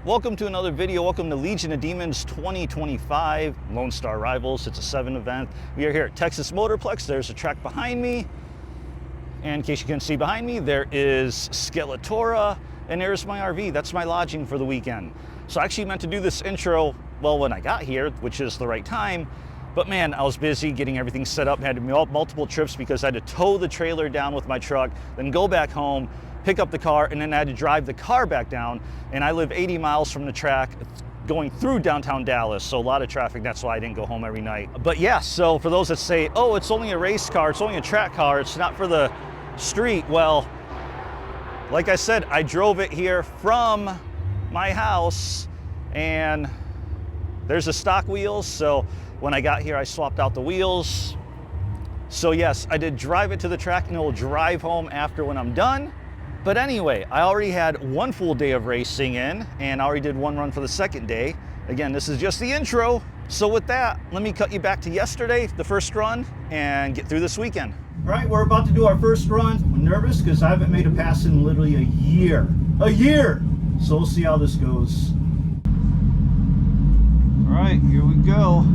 Welcome to another video. Welcome to Legion of Demons 2025 Lonestar Rivals. It's a 7 event. We are here at Texas Motorplex. There's a track behind me. And in case you can't see behind me, there is Skeletora, and there's my RV. That's my lodging for the weekend. So I actually meant to do this intro, well, when I got here, which is the right time. But man, I was busy getting everything set up. I had to make multiple trips because I had to tow the trailer down with my truck, then go back home, pick up the car, and then I had to drive the car back down. And I live 80 miles from the track going through downtown Dallas, so a lot of traffic. That's why I didn't go home every night. But yeah, so for those that say, oh, it's only a race car, it's only a track car, it's not for the street. Well, like I said, I drove it here from my house, and there's the stock wheels. So when I got here, I swapped out the wheels. So yes, I did drive it to the track, and it will drive home after when I'm done. But anyway, I already had one full day of racing in, and I already did one run for the second day. Again, this is just the intro. So with that, let me cut you back to yesterday, the first run, and get through this weekend. All right, we're about to do our first run. I'm nervous because I haven't made a pass in literally a year. A year! So we'll see how this goes. All right, here we go.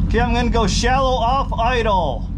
Okay, I'm gonna go shallow off idle.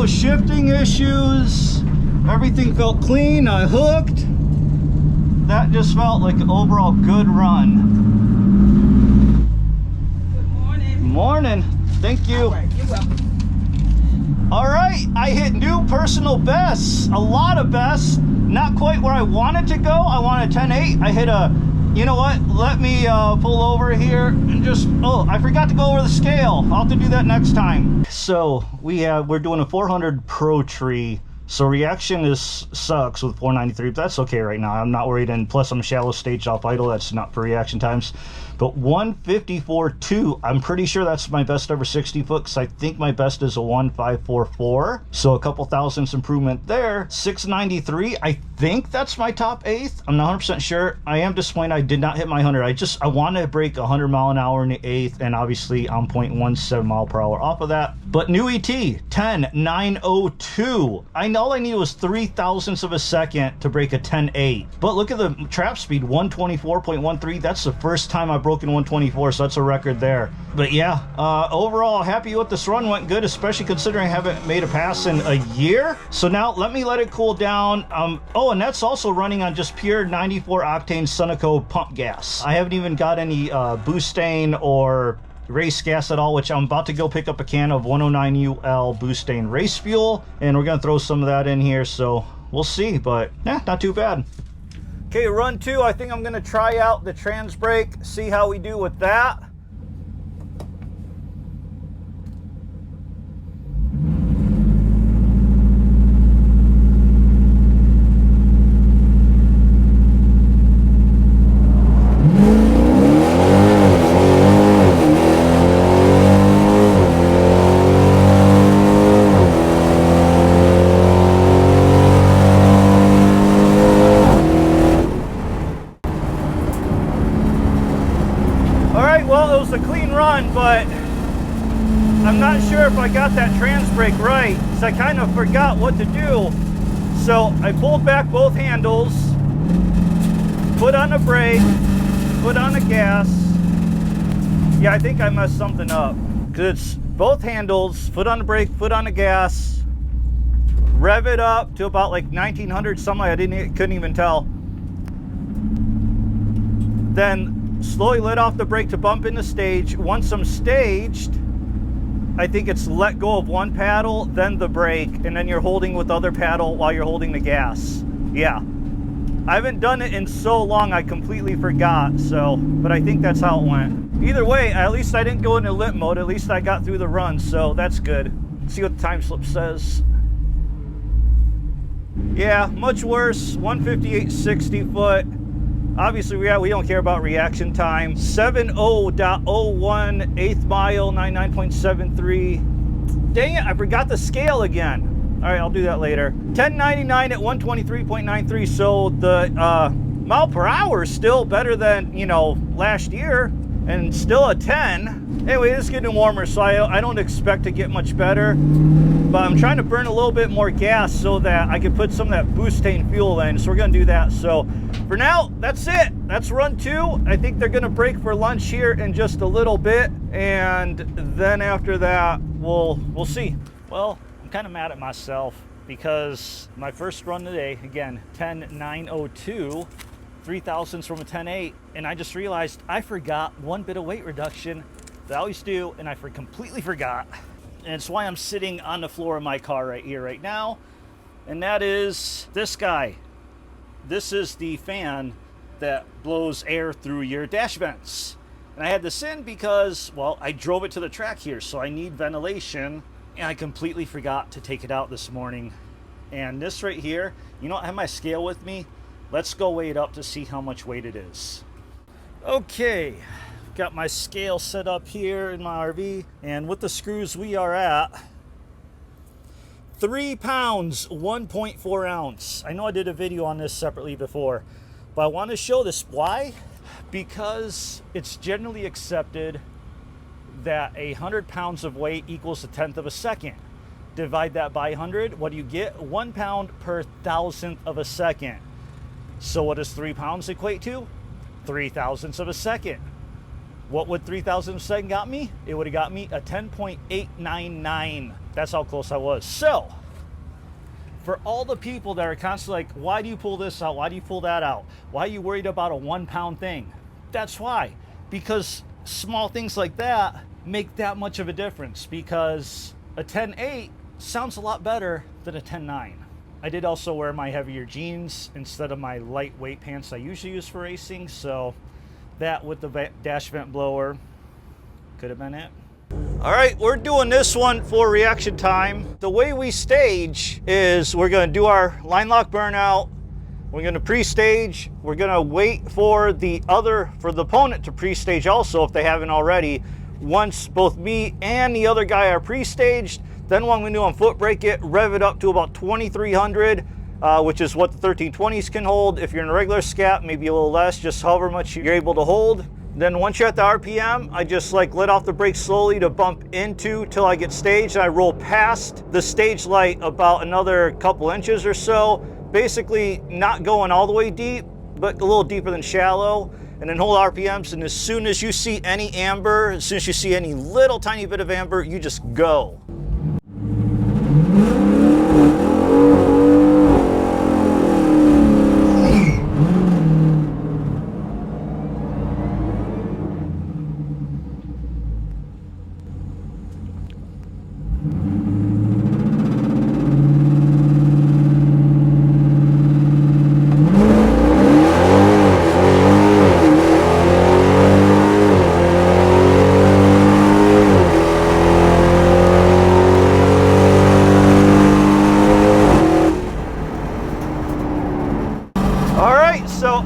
Shifting issues, everything felt clean. I hooked. That just felt like an overall good run. Good morning. Morning. Thank you. All right, you're welcome. All right, I hit new personal bests, a lot of bests. Not quite where I wanted to go. I wanted 10.8. I hit a, you know what? Let me pull over here and just, oh, I forgot to go over the scale. I'll have to do that next time. So we're doing a 400 Pro Tree. So reaction sucks with 493, but that's okay right now. I'm not worried, and plus I'm shallow stage off idle. That's not for reaction times. But 154.2, I'm pretty sure that's my best ever 60 foot, because I think my best is a 1544. So a couple thousandths improvement there. 693, I think that's my top eighth. I'm not 100% sure. I am disappointed I did not hit my 100. I wanted to break 100 mile an hour in the eighth, and obviously I'm 0.17 mile per hour off of that. But new ET, 10.902. All I needed was 3 thousandths of a second to break a 10.8. But look at the trap speed, 124.13. That's the first time I've broken 124, so that's a record there. But yeah, overall happy with this run. Went good, especially considering I haven't made a pass in a year. So now let me let it cool down. Oh, and that's also running on just pure 94 octane Sunoco pump gas. I haven't even got any Boostane or race gas at all, which I'm about to go pick up a can of 109 UL Boostane Race Fuel, and we're gonna throw some of that in here, so we'll see. But yeah, not too bad. Okay, run 2, I think I'm gonna try out the Transbrake, see how we do with that. Well, it was a clean run, but I'm not sure if I got that Transbrake right, because I kind of forgot what to do. So I pulled back both handles, put on a brake, put on the gas. Yeah, I think I messed something up, because both handles, foot on the brake, foot on the gas, rev it up to about like 1900 something. I couldn't even tell. Then slowly let off the brake to bump into stage. Once I'm staged, I think it's let go of one paddle, then the brake, and then you're holding with the other paddle while you're holding the gas. Yeah. I haven't done it in so long, I completely forgot, so, but I think that's how it went. Either way, at least I didn't go into limp mode, at least I got through the run, so that's good. Let's see what the time slip says. Yeah, much worse, 158.60 foot. Obviously, we don't care about reaction time. 70.01, eighth mile, 99.73. Dang it, I forgot the scale again. All right, I'll do that later. 1099 at 123.93. So the mile per hour is still better than, you know, last year, and still a 10. Anyway, it's getting warmer, so I don't expect to get much better. But I'm trying to burn a little bit more gas so that I can put some of that Boostane fuel in. So we're gonna do that. So for now, that's it. That's run 2. I think they're gonna break for lunch here in just a little bit, and then after that, we'll see. Well, I'm kind of mad at myself because my first run today, again, 10.902, 3,000s from a 10.8, and I just realized I forgot one bit of weight reduction that I always do, and I completely forgot. And it's why I'm sitting on the floor of my car right here, right now. And that is this guy. This is the fan that blows air through your dash vents. And I had this in because, well, I drove it to the track here, so I need ventilation. And I completely forgot to take it out this morning. And this right here, you know, I have my scale with me. Let's go weigh it up to see how much weight it is. Okay. Got my scale set up here in my RV, and with the screws we are at 3 pounds, 1.4 ounce. I know I did a video on this separately before, but I want to show this. Why? Because it's generally accepted that 100 pounds of weight equals 1/10 of a second. Divide that by 100, what do you get? 1 pound per 1,000th of a second. So what does 3 pounds equate to? 3,000ths of a second. What would 3,000 a second got me? It would have got me a 10.899. That's how close I was. So, for all the people that are constantly like, why do you pull this out? Why do you pull that out? Why are you worried about a 1 pound thing? That's why. Because small things like that make that much of a difference, because a 10.8 sounds a lot better than a 10.9. I did also wear my heavier jeans instead of my lightweight pants I usually use for racing, so that with the dash vent blower could have been it. All right, we're doing this one for reaction time. The way we stage is we're going to do our line lock burnout. We're going to pre-stage. We're going to wait for the opponent to pre-stage also if they haven't already. Once both me and the other guy are pre-staged, then what I'm going to do on foot brake it, rev it up to about 2,300. Which is what the 1320s can hold. If you're in a regular scat, maybe a little less, just however much you're able to hold. Then once you're at the RPM, I just like let off the brake slowly to bump into till I get staged. And I roll past the stage light about another couple inches or so. Basically not going all the way deep, but a little deeper than shallow. And then hold RPMs, and as soon as you see any amber, as soon as you see any little tiny bit of amber, you just go.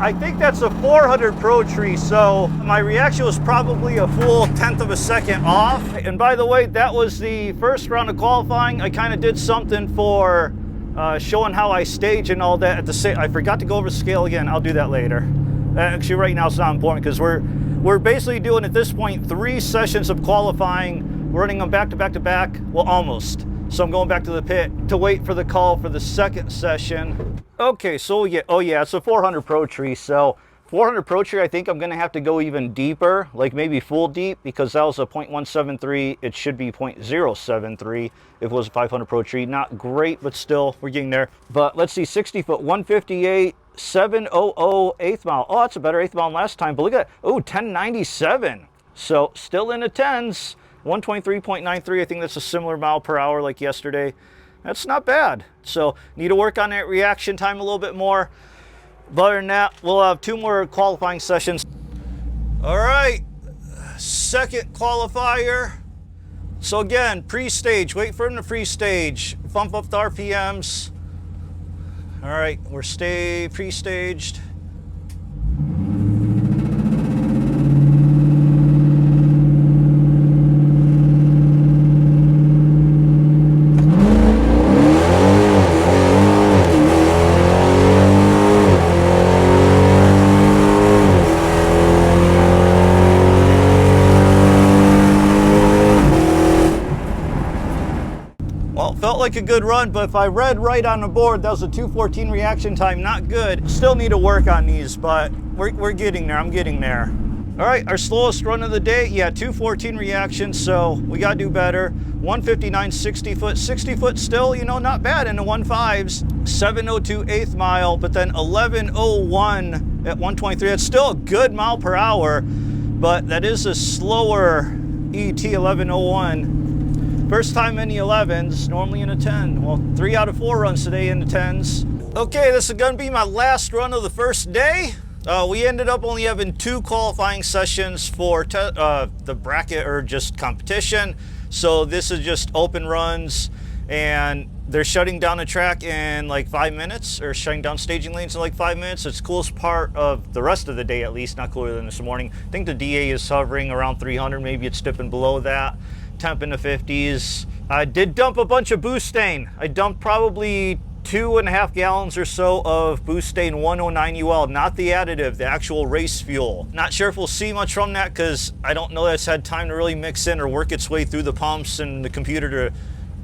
I think that's a 400 Pro Tree, so my reaction was probably a full 1/10 of a second off. And by the way, that was the first round of qualifying. I kind of did something for showing how I stage and all that at the same. I forgot to go over the scale again. I'll do that later. Actually, right now it's not important because we're basically doing at this point 3 sessions of qualifying. We're running them back to back to back. Well, almost. So I'm going back to the pit to wait for the call for the second session. Okay, so yeah, oh yeah, it's a 400 Pro Tree, so 400 Pro Tree, I think I'm gonna have to go even deeper, like maybe full deep, because that was a 0.173. It should be 0.073 if it was a 500 Pro Tree. Not great, but still, we're getting there. But let's see, 60 foot, 158, 700 eighth mile. Oh, that's a better eighth mile than last time, but look at that. Oh, 1097. So still in the tens, 123.93. I think that's a similar mile per hour like yesterday. That's not bad. So need to work on that reaction time a little bit more. But other than that, we'll have 2 more qualifying sessions. All right, second qualifier. So again, pre-stage, wait for him to pre-stage, bump up the RPMs. All right, we're pre-staged. Felt like a good run, but if I read right on the board, that was a 2:14 reaction time, not good. Still need to work on these, but we're getting there, I'm getting there. All right, our slowest run of the day, yeah, 2:14 reaction, so we gotta do better. 159, 60 foot still, you know, not bad in the 1.5s. 702 eighth mile, but then 1101 at 123. That's still a good mile per hour, but that is a slower ET 1101. First time in the 11s, normally in a 10. Well, 3 out of 4 runs today in the 10s. Okay, this is gonna be my last run of the first day. We ended up only having 2 qualifying sessions for the bracket or just competition. So this is just open runs, and they're shutting down the track in like 5 minutes, or shutting down staging lanes in like 5 minutes. It's the coolest part of the rest of the day, at least, not cooler than this morning. I think the DA is hovering around 300, maybe it's dipping below that. Temp in the 50s. I did dump a bunch of Boostane. I dumped probably 2.5 gallons or so of Boostane 109 UL, not the additive, the actual race fuel. Not sure if we'll see much from that, because I don't know that it's had time to really mix in or work its way through the pumps and the computer to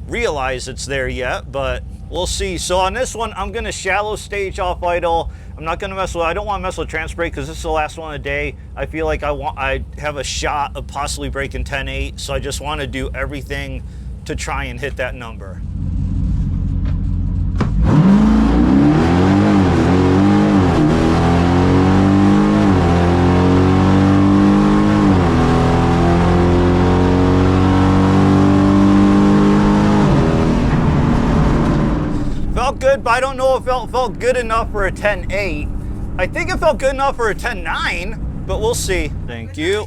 realize it's there yet, but we'll see. So on this one, I'm gonna shallow stage off idle. I'm not gonna mess with, I don't wanna mess with Transbrake because this is the last one of the day. I feel like I have a shot of possibly breaking 10.8, so I just wanna do everything to try and hit that number. Felt good, but I don't know if it felt good enough for a 10.8. I think it felt good enough for a 10.9, but we'll see. Thank you.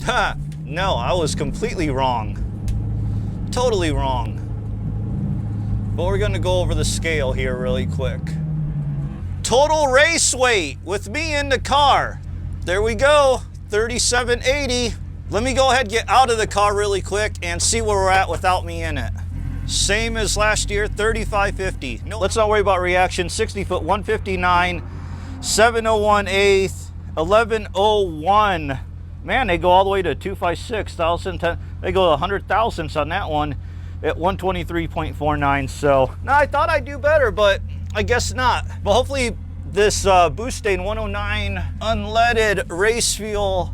Ha! No, I was completely wrong. Totally wrong. But we're gonna go over the scale here really quick. Total race weight with me in the car. There we go, 3780. Let me go ahead and get out of the car really quick and see where we're at without me in it. Same as last year, 3550. No, let's not worry about reaction. 60 foot, 159, 701 eighth, 1101. Man, they go all the way to 256 thousand. They go 100 thousandths on that one at 123.49. So, no, I thought I'd do better, but I guess not. But hopefully this Boostane 109 unleaded race fuel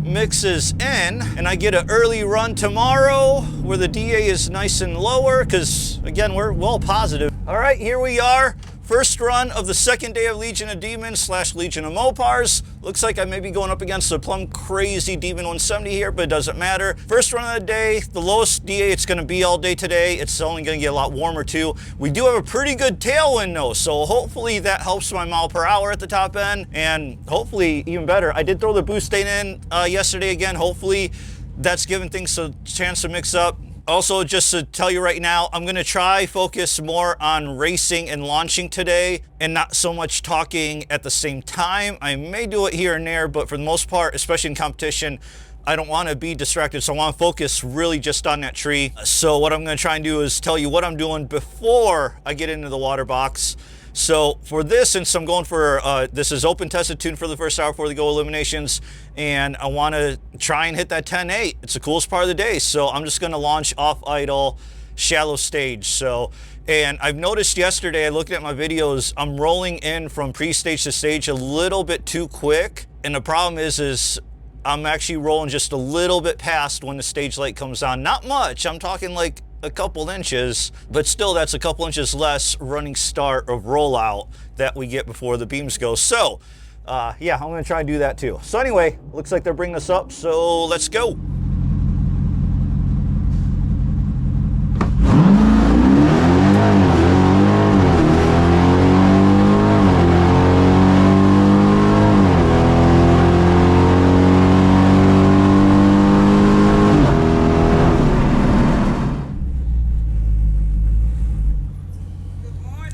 mixes in and I get an early run tomorrow where the DA is nice and lower, because again, we're well positive. All right, here we are. First run of the second day of Legion of Demons / Legion of Mopars. Looks like I may be going up against a plumb crazy Demon 170 here, but it doesn't matter. First run of the day, the lowest DA it's gonna be all day today. It's only gonna get a lot warmer too. We do have a pretty good tailwind though, so hopefully that helps my mile per hour at the top end, and hopefully even better. I did throw the Boostane in yesterday again. Hopefully that's giving things a chance to mix up. Also, just to tell you right now, I'm gonna try focus more on racing and launching today and not so much talking at the same time. I may do it here and there, but for the most part, especially in competition, I don't wanna be distracted, so I wanna focus really just on that tree. So what I'm gonna try and do is tell you what I'm doing before I get into the water box. So for this, since I'm going for, this is open tested tune for the first hour before they go eliminations, and I want to try and hit that 10.8. It's the coolest part of the day. So I'm just going to launch off idle shallow stage. So, and I've noticed yesterday, I looked at my videos, I'm rolling in from pre-stage to stage a little bit too quick. And the problem is I'm actually rolling just a little bit past when the stage light comes on. Not much, I'm talking like a couple inches, but still that's a couple inches less running start of rollout that we get before the beams go. So, yeah, I'm gonna try and do that too. So anyway, looks like they're bringing us up, so let's go.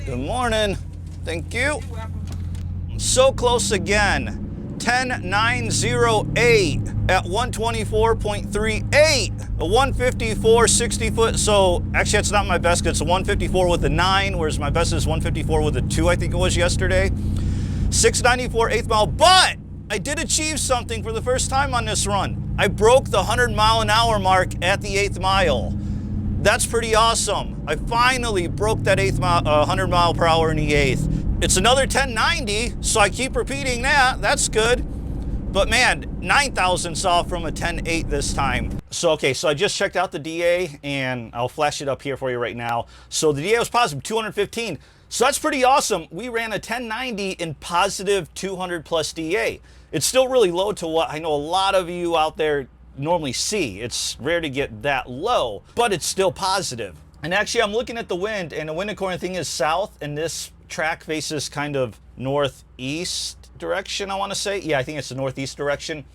Good morning. Thank you. So close again. 10,908 at 124.38. A 154 60 foot. So actually that's not my best. It's a 154 with a 9, whereas my best is 154 with a 2, I think it was yesterday. 694 8th mile, but I did achieve something for the first time on this run. I broke the 100-mile-an-hour mark at the 8th mile. That's pretty awesome. I finally broke that 100 mile per hour in the 8th. It's another 1090, so I keep repeating that. That's good. But man, 9,000 off from a 10.8 this time. So, okay, so I just checked out the DA, and I'll flash it up here for you right now. So the DA was positive 215. So that's pretty awesome. We ran a 1090 in positive 200 plus DA. It's still really low to what I know a lot of you out there normally see. It's rare to get that low, but it's still positive. And actually, I'm looking at the wind, and the wind according thing is south, and this track faces kind of northeast direction, I want to say. Yeah, I think it's the northeast direction.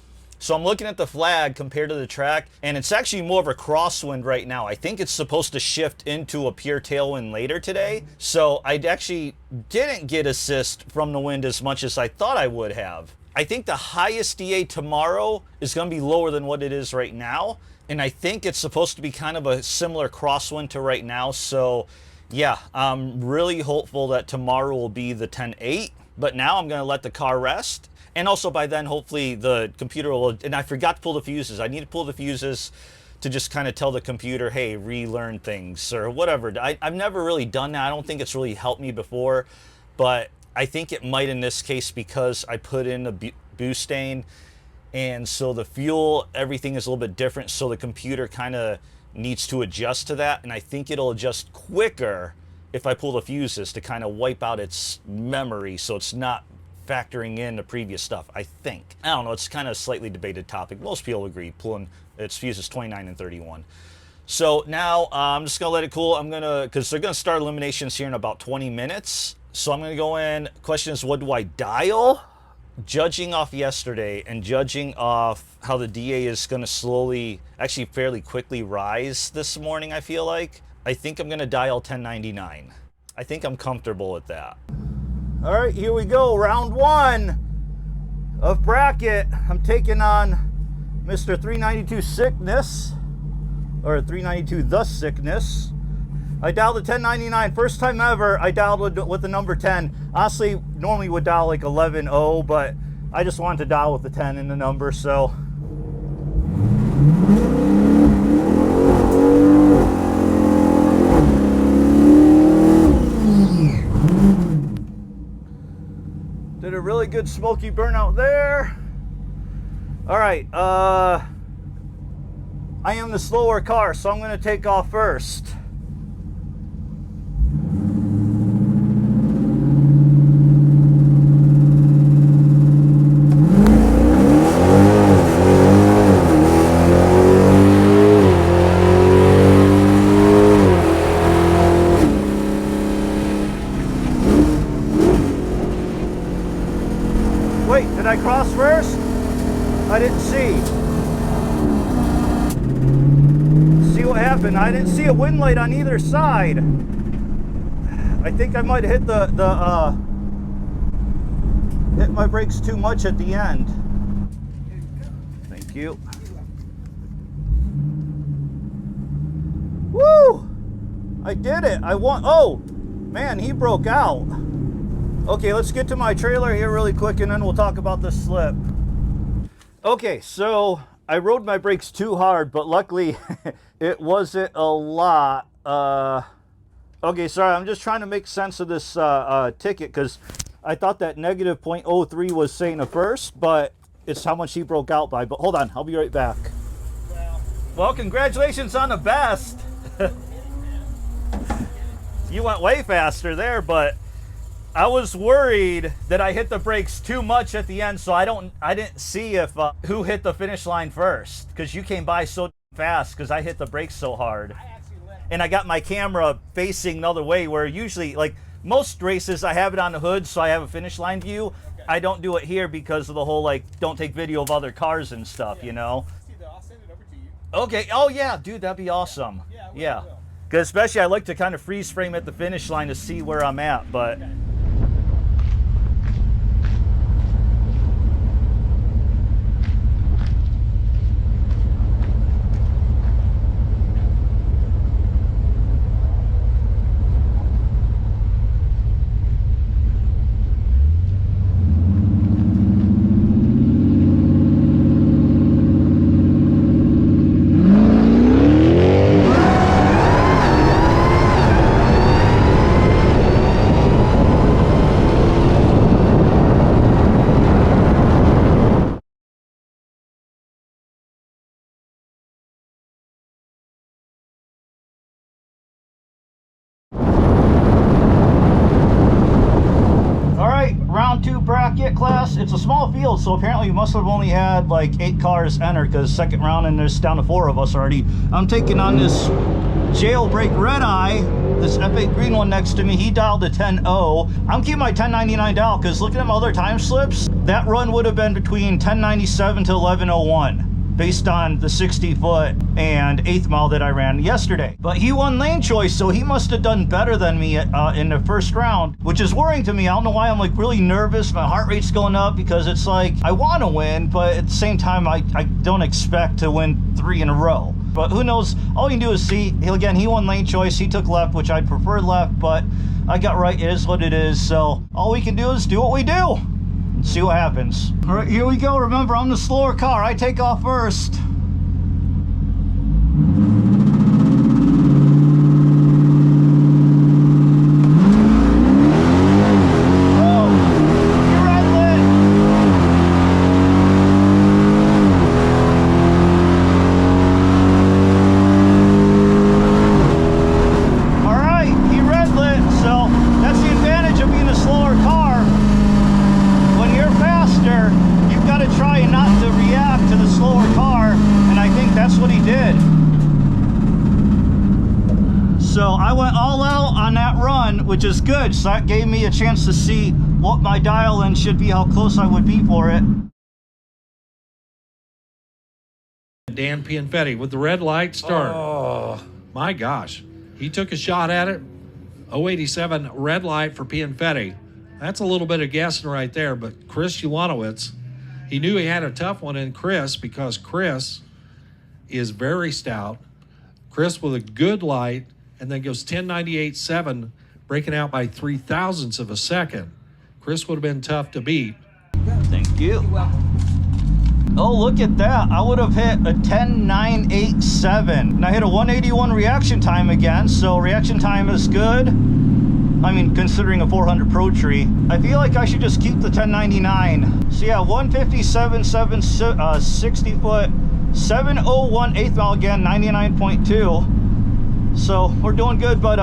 So I'm looking at the flag compared to the track, and it's actually more of a crosswind right now. I think it's supposed to shift into a pure tailwind later today. So I actually didn't get assist from the wind as much as I thought I would have. I think the highest DA tomorrow is going to be lower than what it is right now. And I think it's supposed to be kind of a similar crosswind to right now. So yeah, I'm really hopeful that tomorrow will be the 10.8. But now I'm going to let the car rest. And also by then, hopefully the computer will, and I forgot to pull the fuses. I need to pull the fuses to just kind of tell the computer, hey, relearn things or whatever. I've never really done that. I don't think it's really helped me before, but I think it might in this case because I put in a Boostane, and so the fuel, everything is a little bit different, so the computer kind of needs to adjust to that, and I think it'll adjust quicker if I pull the fuses to kind of wipe out its memory so it's not factoring in the previous stuff, I think. I don't know, it's kind of a slightly debated topic. Most people agree pulling its fuses 29 and 31. So now I'm just gonna let it cool. I'm gonna, because they're gonna start eliminations here in about 20 minutes. So I'm gonna go in. Question is, what do I dial? Judging off yesterday and judging off how the DA is gonna slowly, actually fairly quickly rise this morning, I feel like, I think I'm gonna dial 1099. I think I'm comfortable with that. All right, here we go. Round 1 of bracket. I'm taking on Mr. 392 Sickness, or 392 The Sickness. I dialed a 1099, first time ever I dialed with the number 10. Honestly, normally would dial like 11-0, but I just wanted to dial with the 10 in the number, so. Did a really good smoky burnout there. All right, I am the slower car, so I'm gonna take off first. Wait, did I cross first? I didn't see. See what happened? I didn't see a wind light on either side. I think I might have hit hit my brakes too much at the end. Thank you. Woo! I did it. I won. Oh, man, he broke out. Okay, let's get to my trailer here really quick and then we'll talk about the slip. Okay, so I rode my brakes too hard, but luckily it wasn't a lot. Okay, sorry, I'm just trying to make sense of this ticket because I thought that negative 0.03 was saying a first, but it's how much he broke out by. But hold on, I'll be right back. Well, congratulations on the best. You went way faster there, but I was worried that I hit the brakes too much at the end, so I didn't see if who hit the finish line first, because you came by so fast because I hit the brakes so hard. And I got my camera facing the other way, where usually, like most races, I have it on the hood so I have a finish line view. Okay. I don't do it here because of the whole, like, don't take video of other cars and stuff, you know? I'll send it over to you. Okay, oh yeah, dude, that'd be awesome. Yeah. Because especially I like to kind of freeze frame at the finish line to see where I'm at, but... Okay. Round 2 bracket class. It's a small field, so apparently you must have only had like 8 cars enter, because second round and there's down to 4 of us already. I'm taking on this jailbreak red eye, this F8 green one next to me. He dialed a 10.0. I'm keeping my 1099 dial because looking at my other time slips, that run would have been between 1097 to 1101. Based on the 60 foot and 8th mile that I ran yesterday. But he won lane choice, so he must have done better than me in the first round, which is worrying to me. I don't know why I'm like really nervous. My heart rate's going up because it's like, I want to win, but at the same time, I don't expect to win 3 in a row. But who knows? All you can do is see. Again, he won lane choice. He took left, which I'd prefer left, but I got right. It is what it is. So all we can do is do what we do. See what happens. All right, here we go. Remember, I'm the slower car. I take off first. So I went all out on that run, which is good. So that gave me a chance to see what my dial in should be, how close I would be for it. Dan Pianfetti with the red light start. Oh, my gosh. He took a shot at it. 087 red light for Pianfetti. That's a little bit of guessing right there, but Chris Ulanowitz, he knew he had a tough one in Chris because Chris is very stout. Chris with a good light, and then goes 1098.7, breaking out by 0.003 of a second. Chris would have been tough to beat. Thank you. You're welcome. Oh, look at that. I would have hit a 10.987. And I hit a 181 reaction time again, so reaction time is good. I mean, considering a 400 Pro tree. I feel like I should just keep the 1099. So yeah, 157, 60 foot, 701 8th mile again, 99.2. So we're doing good, but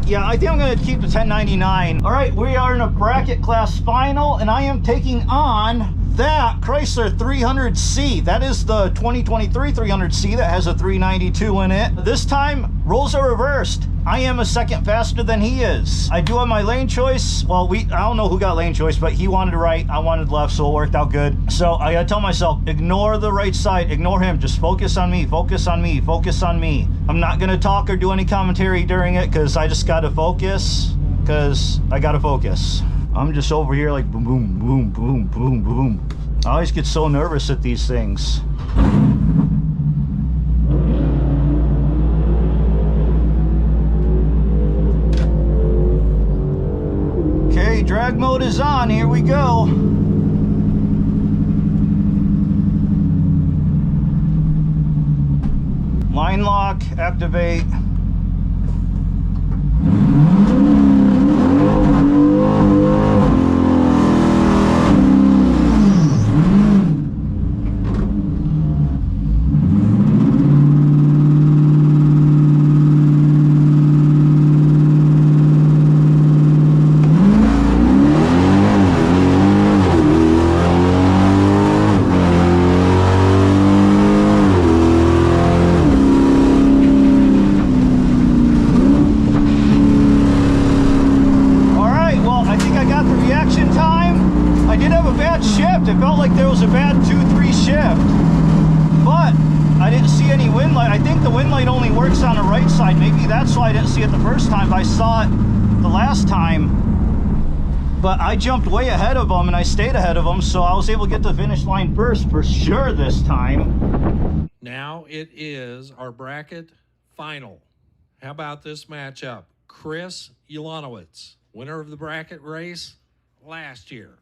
yeah, I think I'm gonna keep the 1099. All right, we are in a bracket class final, and I am taking on that Chrysler 300C. That is the 2023 300C that has a 392 in it. This time, roles are reversed. I am a second faster than he is. I do have my lane choice. Well, I don't know who got lane choice, but he wanted right, I wanted left, so it worked out good. So I gotta tell myself, ignore the right side, ignore him, just focus on me, focus on me, focus on me. I'm not gonna talk or do any commentary during it because I just gotta focus, because I gotta focus. I'm just over here like boom, boom, boom, boom, boom, boom. I always get so nervous at these things. Okay, drag mode is on. Here we go. Line lock, activate. It felt like there was a bad 2-3 shift, but I didn't see any wind light. I think the wind light only works on the right side. Maybe that's why I didn't see it the first time, but I saw it the last time. But I jumped way ahead of them and I stayed ahead of them, so I was able to get to the finish line first for sure this time. Now it is our bracket final. How about this matchup? Chris Ulanowitz, winner of the bracket race last year.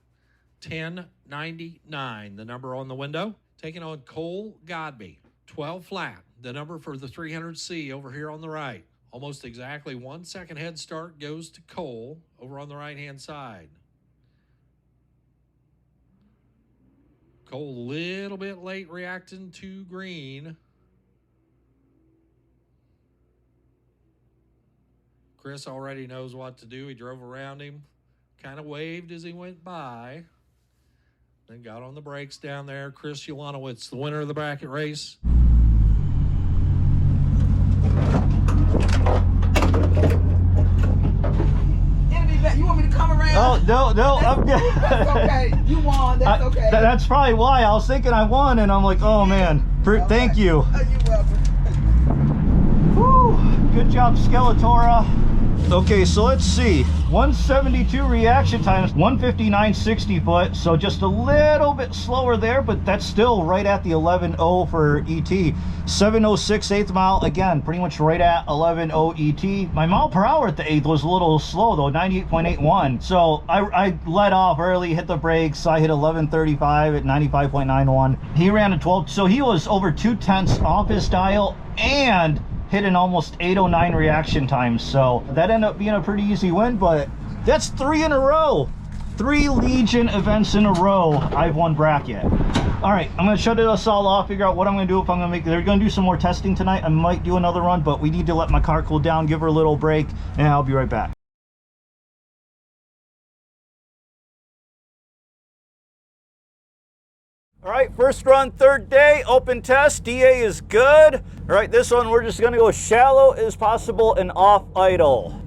1099, the number on the window, taking on Cole Godby. 12 flat, the number for the 300C over here on the right. Almost exactly 1 second head start goes to Cole over on the right-hand side. Cole a little bit late reacting to green. Chris already knows what to do. He drove around him, kind of waved as he went by. Then got on the brakes down there. Chris Ulanowitz, the winner of the bracket race. You want me to come around? Oh, no, I'm good. That's okay. You won. That's okay. That's probably why. I was thinking I won, and I'm like, oh, man. Thank you. You're welcome. Woo. Good job, Skeletora. Okay, so let's see. 172 reaction times, 159 60 foot, so just a little bit slower there, but that's still right at the 11.0 for ET. 706 eighth mile, again, pretty much right at 11.0 ET. My mile per hour at the 8th was a little slow though, 98.81. So I let off early, hit the brakes. I hit 11.35 at 95.91. He ran a 12, so he was over 2/10 off his dial and hit an almost 809 reaction time. So that ended up being a pretty easy win, but that's 3 in a row. 3 Legion events in a row I've won bracket. All right, I'm gonna shut this all off, figure out what I'm gonna do. If I'm gonna they're gonna do some more testing tonight. I might do another run, but we need to let my car cool down, give her a little break, and I'll be right back. All right, first run, third day, open test. DA is good. All right, this one we're just gonna go shallow as possible and off idle.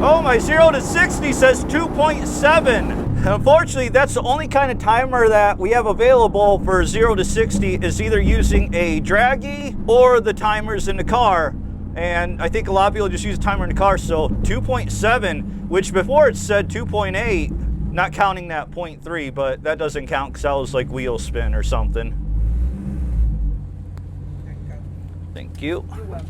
Oh, my 0 to 60 says 2.7. Unfortunately, that's the only kind of timer that we have available for 0 to 60 is either using a draggy or the timers in the car. And I think a lot of people just use a timer in the car. So 2.7, which before it said 2.8, not counting that 0.3, but that doesn't count because that was like wheel spin or something. Thank you. You're welcome.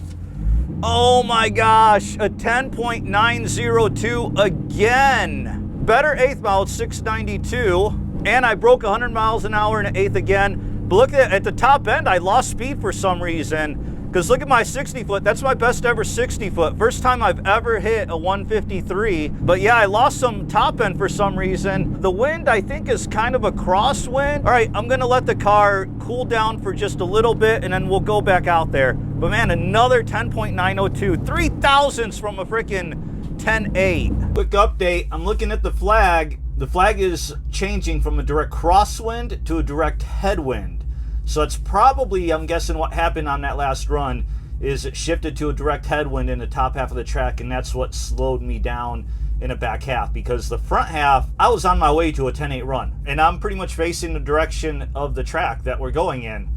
Oh my gosh, a 10.902 again. Better 8th mile at 692, and I broke 100 miles an hour in the 8th again. But look at the top end, I lost speed for some reason. Because look at my 60 foot, that's my best ever 60 foot. First time I've ever hit a 153. But yeah, I lost some top end for some reason. The wind, I think, is kind of a crosswind. All right, I'm gonna let the car cool down for just a little bit, and then we'll go back out there. But man, another 10.902, 3 thousandths from a freaking 10.8. Quick update, I'm looking at the flag. The flag is changing from a direct crosswind to a direct headwind. So it's probably, I'm guessing what happened on that last run is it shifted to a direct headwind in the top half of the track, and that's what slowed me down in the back half, because the front half, I was on my way to a 10.8 run, and I'm pretty much facing the direction of the track that we're going in.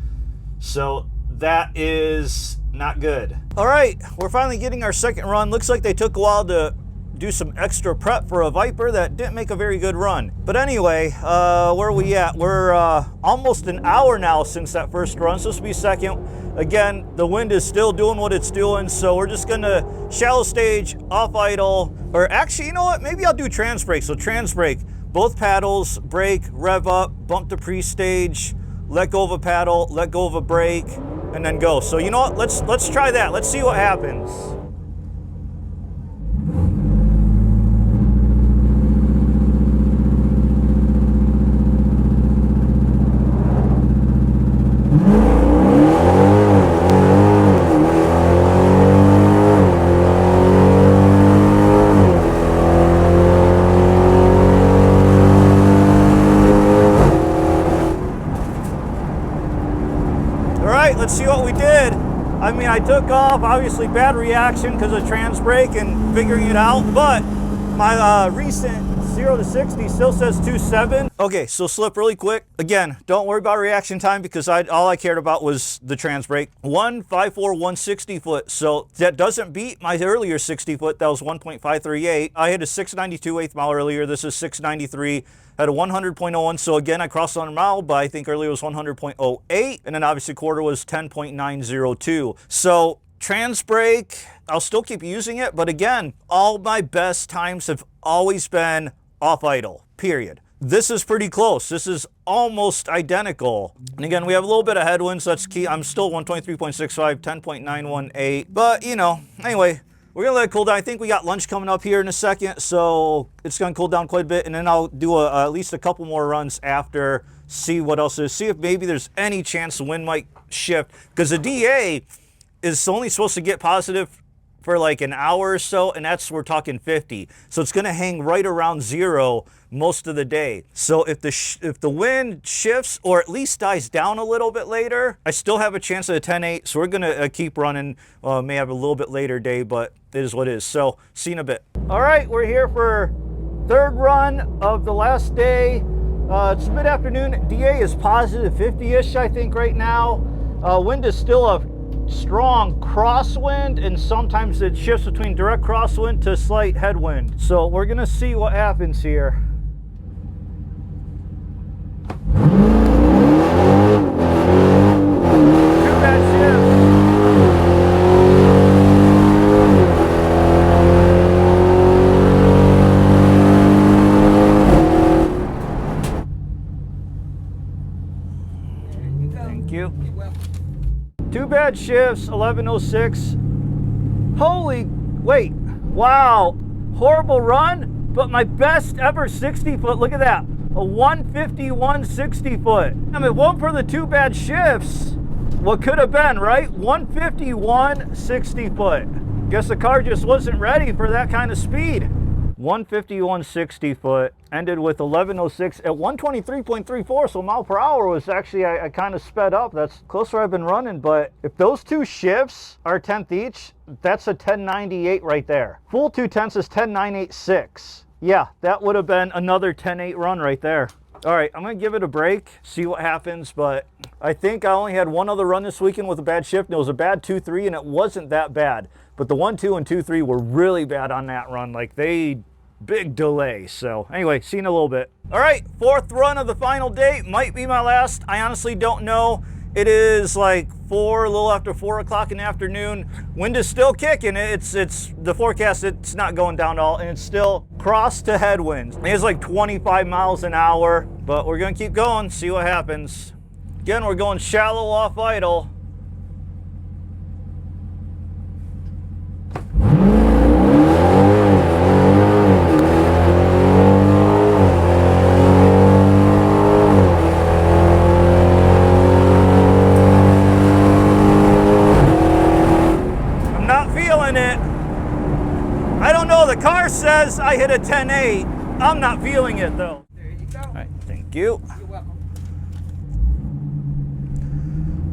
So that is not good. All right, we're finally getting our second run. Looks like they took a while to do some extra prep for a Viper that didn't make a very good run. But anyway, where are we at? We're almost an hour now since that first run, so this will be second. Again, the wind is still doing what it's doing, so we're just gonna shallow stage, off idle, or actually, you know what? Maybe I'll do Transbrake. So Transbrake, both paddles, brake, rev up, bump to pre-stage, let go of a paddle, let go of a brake, and then go. So you know what? Let's try that. Let's see what happens. Let's see what we did. I mean, I took off, obviously bad reaction because of Transbrake and figuring it out, but my recent 0 to 60 still says 2.7. Okay, so slip really quick. Again, don't worry about reaction time because all I cared about was the Transbrake. 154, 160 foot. So that doesn't beat my earlier 60 foot. That was 1.538. I had a 692 eighth mile earlier. This is 693. Had a 100.01, so again, I crossed 100 mile, but I think earlier was 100.08, and then obviously quarter was 10.902. So Transbrake, I'll still keep using it, but again, all my best times have always been off idle, period. This is pretty close. This is almost identical. And again, we have a little bit of headwinds, so that's key. I'm still 123.65, 10.918, but you know, anyway, we're gonna let it cool down. I think we got lunch coming up here in a second, so it's gonna cool down quite a bit, and then I'll do at least a couple more runs after, see what else is, see if maybe there's any chance the wind might shift, because the DA is only supposed to get positive for like an hour or so, and we're talking 50. So it's gonna hang right around 0 most of the day. So if the wind shifts or at least dies down a little bit later, I still have a chance at a 10.8. So we're gonna keep running. May have a little bit later day, but it is what it is. So see you in a bit. All right, we're here for third run of the last day. It's mid-afternoon. DA is positive 50-ish, I think, right now. Wind is still a strong crosswind, and sometimes it shifts between direct crosswind to slight headwind. So we're gonna see what happens here. Two bad shifts. Thank you. You're welcome. Two bad shifts, 1106. Holy, wait, wow. Horrible run, but my best ever 60 foot, look at that. A 151 60 foot. I mean, one for the two bad shifts. What could have been, right? 151 60 foot. Guess the car just wasn't ready for that kind of speed. 151 60 foot, ended with 1106 at 123.34, so mile per hour was actually, I kind of sped up. That's closer I've been running, but if those two shifts are 10th each, that's a 1098 right there. Full 2/10 is 10.986. Yeah, that would have been another 10.8 run right there. All right, I'm gonna give it a break, see what happens, but I think I only had one other run this weekend with a bad shift, and it was a bad 2.3, and it wasn't that bad. But the 1.2 and 2.3 were really bad on that run. Like, big delay. So anyway, see you in a little bit. All right, fourth run of the final day. Might be my last. I honestly don't know. It is like a little after 4 o'clock in the afternoon. Wind is still kicking. It's the forecast, it's not going down at all, and it's still cross to headwinds. It's like 25 miles an hour, but we're gonna keep going, see what happens. Again, we're going shallow off idle. The car says I hit a 10.8. I'm not feeling it though. There you go. All right, thank you. You're welcome.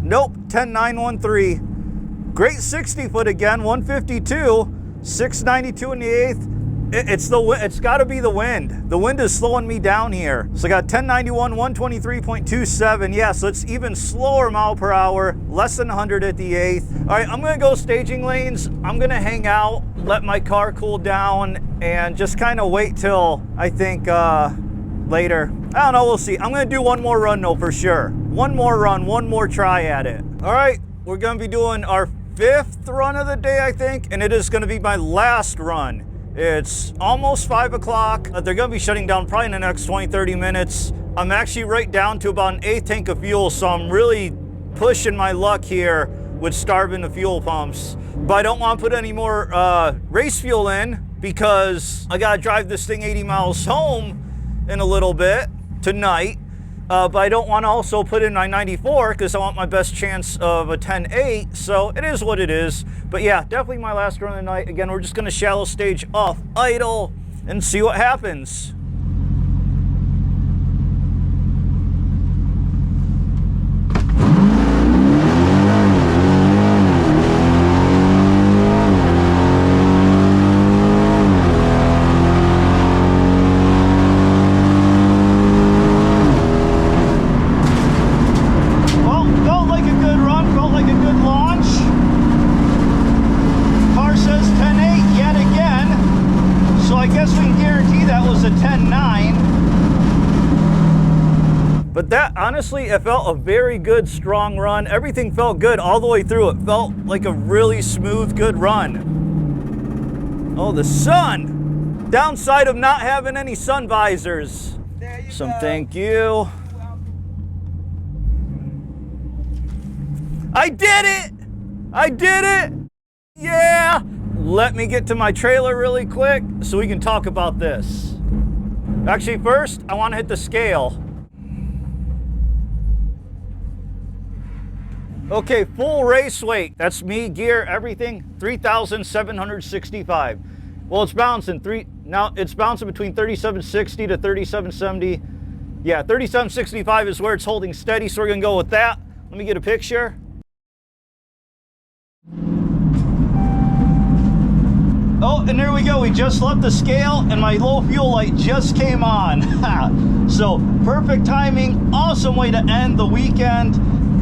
Nope, 10.913. Great 60 foot again, 152, 692 in the eighth. It's got to be the wind. The wind is slowing me down here. So I got 1091, 123.27. Yeah, so it's even slower mile per hour, less than 100 at the eighth. All right, I'm gonna go staging lanes. I'm gonna hang out, let my car cool down, and just kind of wait till I think later. I don't know, we'll see. I'm gonna do one more run though for sure. One more run, one more try at it. All right, we're gonna be doing our 5th run of the day, I think, and it is gonna be my last run. It's almost 5 o'clock. They're gonna be shutting down probably in the next 20, 30 minutes. I'm actually right down to about an 1/8 tank of fuel, so I'm really pushing my luck here with starving the fuel pumps. But I don't want to put any more race fuel in because I gotta drive this thing 80 miles home in a little bit tonight. But I don't want to also put in my 94 because I want my best chance of a 10.8. So it is what it is. But yeah, definitely my last run of the night. Again, we're just going to shallow stage off idle and see what happens. But that, honestly, it felt a very good, strong run. Everything felt good all the way through. It felt like a really smooth, good run. Oh, the sun! Downside of not having any sun visors. There you So go. thank you. I did it! I did it! Yeah! Let me get to my trailer really quick so we can talk about this. Actually, first, I want to hit the scale. Okay, full race weight. That's me, gear, everything. 3,765. Well, it's bouncing now it's bouncing between 3,760 to 3,770. Yeah, 3,765 is where it's holding steady, so we're gonna go with that. Let me get a picture. Oh, and there we go. We just left the scale and my low fuel light just came on. So perfect timing, awesome way to end the weekend.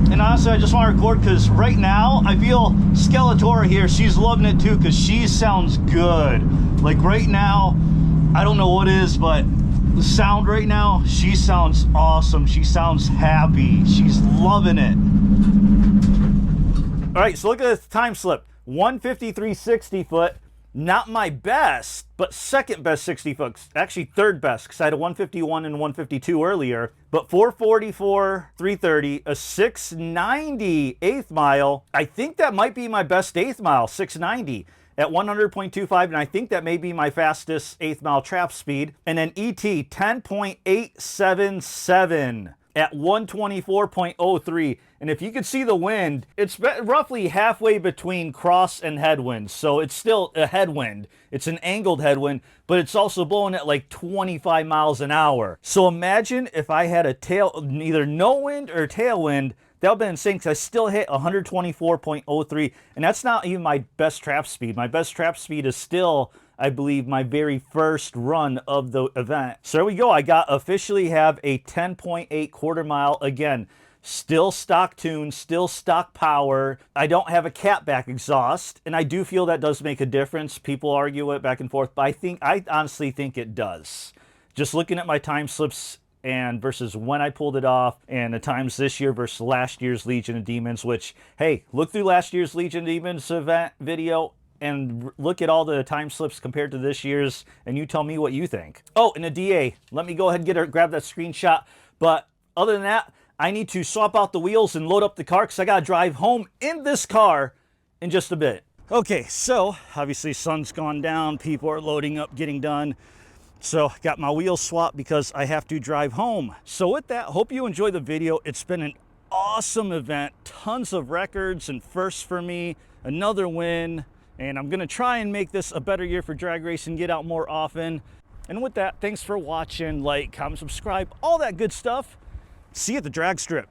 And honestly, I just want to record because right now I feel Skeletora here, she's loving it too because she sounds good. Like right now, I don't know what is, but the sound right now, she sounds awesome. She sounds happy. She's loving it. All right, so look at this time slip. 153.60 foot. Not my best, but second best 60 foot. Actually third best because I had a 151 and 152 earlier. But 444, 330, a 690 eighth mile. I think that might be my best eighth mile, 690 at 100.25. And I think that may be my fastest eighth mile trap speed. And then ET 10.877 at 124.03. And if you could see the wind, it's roughly halfway between cross and headwind. So it's still a headwind. It's an angled headwind, but it's also blowing at like 25 miles an hour. So imagine if I had a either no wind or tailwind, that would have been insane because I still hit 124.03. And that's not even my best trap speed. My best trap speed is still, I believe, my very first run of the event. So there we go. I officially have a 10.8 quarter mile. Again, still stock tune, still stock power. I don't have a catback exhaust, and I do feel that does make a difference. People argue it back and forth, but I honestly think it does. Just looking at my time slips and versus when I pulled it off and the times this year versus last year's Legion of Demons, which, hey, look through last year's Legion of Demons event video and look at all the time slips compared to this year's, and you tell me what you think. Oh, and a DA. Let me go ahead and grab that screenshot. But other than that, I need to swap out the wheels and load up the car because I got to drive home in this car in just a bit. Okay, so obviously sun's gone down. People are loading up, getting done. So got my wheels swapped because I have to drive home. So with that, hope you enjoy the video. It's been an awesome event. Tons of records and firsts for me. Another win. And I'm going to try and make this a better year for drag racing, get out more often. And with that, thanks for watching. Like, comment, subscribe, all that good stuff. See you at the drag strip.